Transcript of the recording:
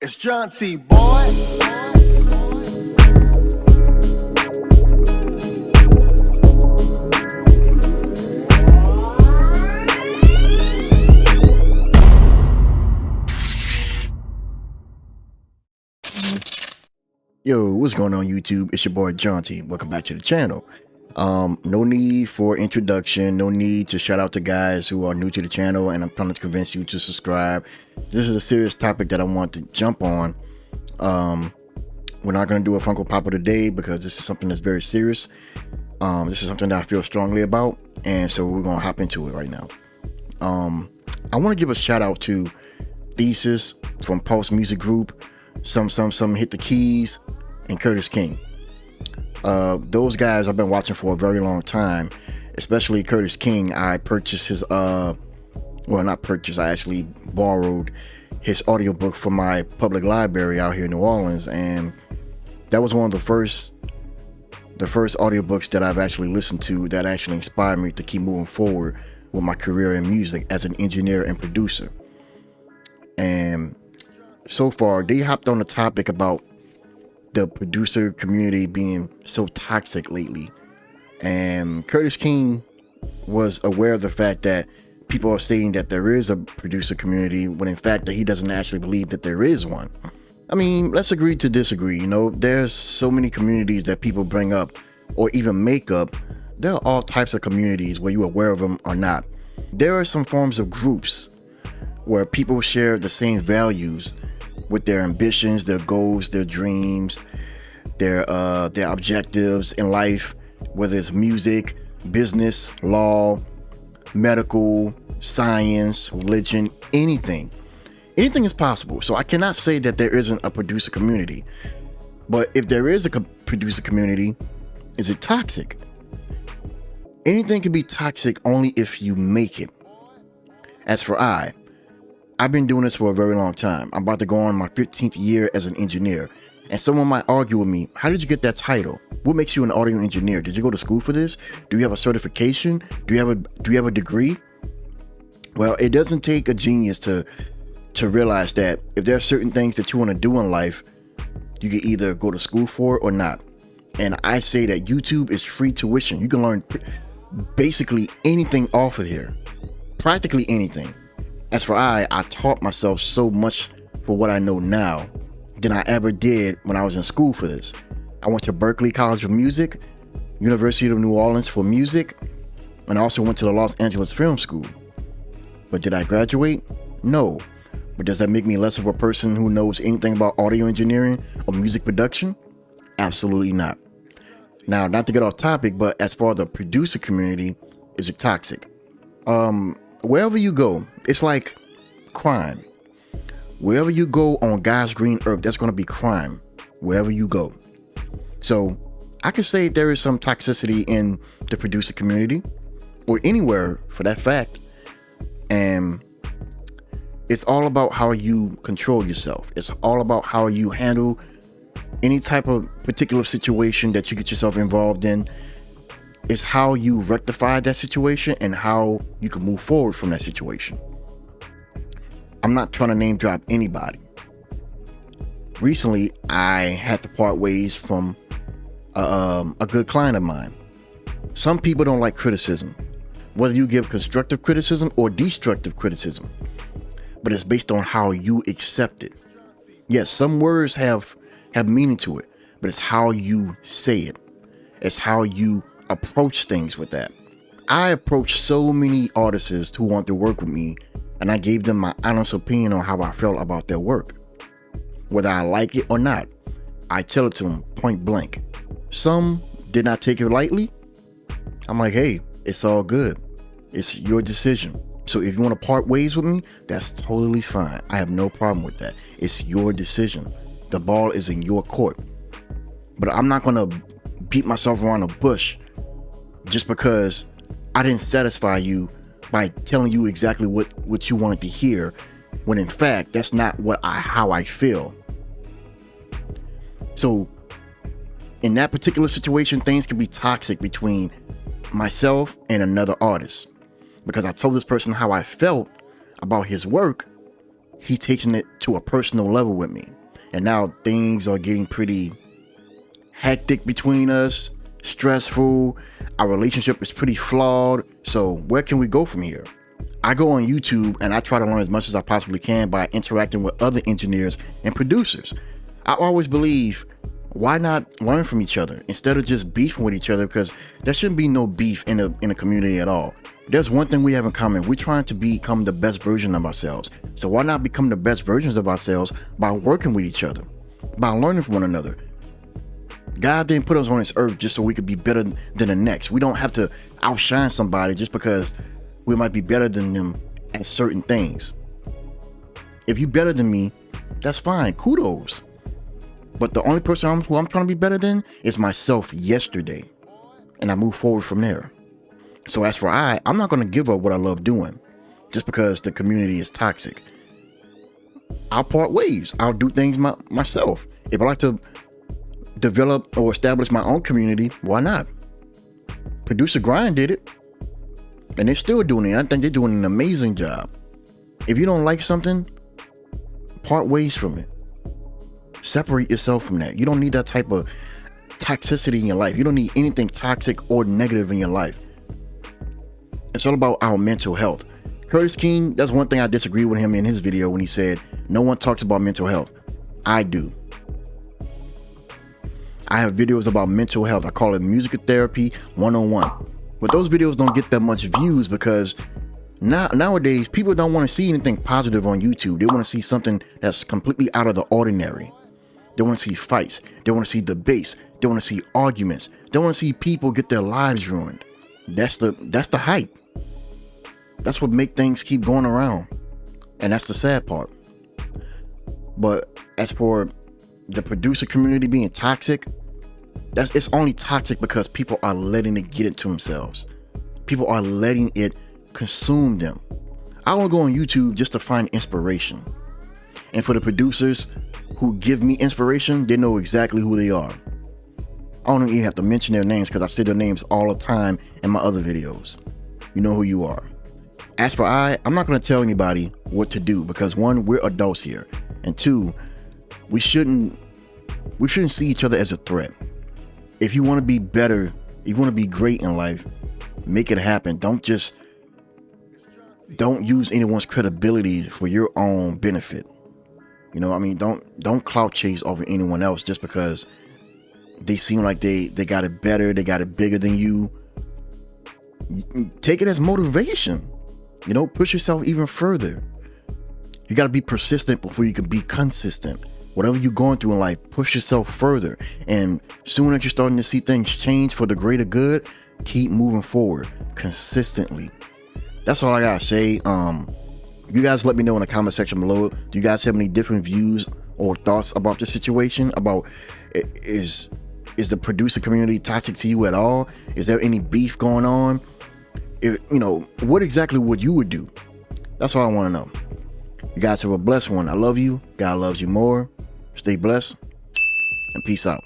It's Jaunti, boy. Yo, what's going on YouTube? It's your boy Jaunti. Welcome back to the channel. No need for introduction, no need to shout out to guys who are new to the channel and I'm trying to convince you to subscribe. This is a serious topic that I want to jump on. We're not going to do a Funko Pop of the day because this is something that's very serious. This is something that I feel strongly about, and so we're going to hop into it right now. I want to give a shout out to Thesis from Pulse Music Group, some Hit the Keys, and Curtis King. Those guys I've been watching for a very long time, especially Curtis King. I purchased his well, not purchased, I actually borrowed his audiobook from my public library out here in New Orleans, and that was one of the first audiobooks that I've actually listened to that actually inspired me to keep moving forward with my career in music as an engineer and producer. And so far they hopped on the topic about the producer community being so toxic lately, and Curtis King was aware of the fact that people are saying that there is a producer community when in fact that he doesn't actually believe that there is one. I mean, let's agree to disagree. You know, there's so many communities that people bring up or even make up. There are all types of communities, whether you're aware of them or not. There are some forms of groups where people share the same values with their ambitions, their goals, their dreams, their objectives in life, whether it's music, business, law, medical, science, religion, anything is possible. So I cannot say that there isn't a producer community, but if there is a producer community, is it toxic? Anything can be toxic only if you make it. As for I've been doing this for a very long time. I'm about to go on my 15th year as an engineer. And someone might argue with me, how did you get that title? What makes you an audio engineer? Did you go to school for this? Do you have a certification? Do you have a degree? Well, it doesn't take a genius to realize that if there are certain things that you want to do in life, you can either go to school for it or not. And I say that YouTube is free tuition. You can learn basically anything off of here. Practically anything. As for I taught myself so much for what I know now than I ever did when I was in school for this. I went to Berklee College of Music, University of New Orleans for music, and I also went to the Los Angeles Film School. But did I graduate? No. But does that make me less of a person who knows anything about audio engineering or music production? Absolutely not. Now, not to get off topic, but as far as the producer community, is it toxic? Wherever you go, it's like crime. Wherever you go on God's green earth, there's going to be crime wherever you go. So I can say there is some toxicity in the producer community, or anywhere for that fact. And it's all about how you control yourself. It's all about how you handle any type of particular situation that you get yourself involved in. It's how you rectify that situation and how you can move forward from that situation. I'm not trying to name drop anybody. Recently, I had to part ways from a good client of mine. Some people don't like criticism, whether you give constructive criticism or destructive criticism, but it's based on how you accept it. Yes, some words have meaning to it, but it's how you say it. It's how you approach things with that. I approached so many artists who want to work with me, and I gave them my honest opinion on how I felt about their work. Whether I like it or not, I tell it to them point blank. Some did not take it lightly. I'm like, hey, it's all good. It's your decision. So if you want to part ways with me, that's totally fine. I have no problem with that. It's your decision. The ball is in your court. But I'm not going to beat myself around the bush just because I didn't satisfy you by telling you exactly what you wanted to hear, when in fact that's not how I feel. So in that particular situation, things can be toxic between myself and another artist, because I told this person how I felt about his work. he's taking it to a personal level with me. And now things are getting pretty hectic between us, stressful. Our relationship is pretty flawed. So where can we go from here? I go on YouTube and I try to learn as much as I possibly can by interacting with other engineers and producers. I always believe, why not learn from each other instead of just beefing with each other? Because there shouldn't be no beef in a community at all. There's one thing we have in common. We're trying to become the best version of ourselves. So why not become the best versions of ourselves by working with each other, by learning from one another? God didn't put us on this earth just so we could be better than the next. We don't have to outshine somebody just because we might be better than them at certain things. If you're better than me, that's fine. Kudos. But the only person who I'm trying to be better than is myself yesterday. And I move forward from there. So as for I'm not going to give up what I love doing just because the community is toxic. I'll part ways. I'll do things myself. If I like to develop or establish my own community, why not? Producer Grind did it. And they're still doing it. I think they're doing an amazing job. If you don't like something, part ways from it. Separate yourself from that. You don't need that type of toxicity in your life. You don't need anything toxic or negative in your life. It's all about our mental health. Curtis King, that's one thing I disagree with him in his video when he said, no one talks about mental health. I do. I have videos about mental health. I call it Music Therapy 101. But those videos don't get that much views because nowadays people don't want to see anything positive on YouTube. They want to see something that's completely out of the ordinary. They want to see fights. They want to see debates. They want to see arguments. They want to see people get their lives ruined. That's the hype. That's what make things keep going around. And that's the sad part. But as for the producer community being toxic, it's only toxic because people are letting it get into themselves. People are letting it consume them. I want to go on YouTube just to find inspiration. And for the producers who give me inspiration, they know exactly who they are. I don't even have to mention their names because I say their names all the time in my other videos. You know who you are. As for I'm not going to tell anybody what to do because one, we're adults here. And two, we shouldn't see each other as a threat. If you want to be better, if you want to be great in life, make it happen. Don't use anyone's credibility for your own benefit. You know, I mean, don't clout chase over anyone else just because they seem like they got it better, they got it bigger than you. Take it as motivation. You know, push yourself even further. You got to be persistent before you can be consistent. Whatever you're going through in life, push yourself further. And soon as you're starting to see things change for the greater good, keep moving forward consistently. That's all I got to say. You guys let me know in the comment section below. Do you guys have any different views or thoughts about the situation? About is the producer community toxic to you at all? Is there any beef going on? If, you know, what exactly would you would do? That's all I want to know. You guys have a blessed one. I love you. God loves you more. Stay blessed and peace out.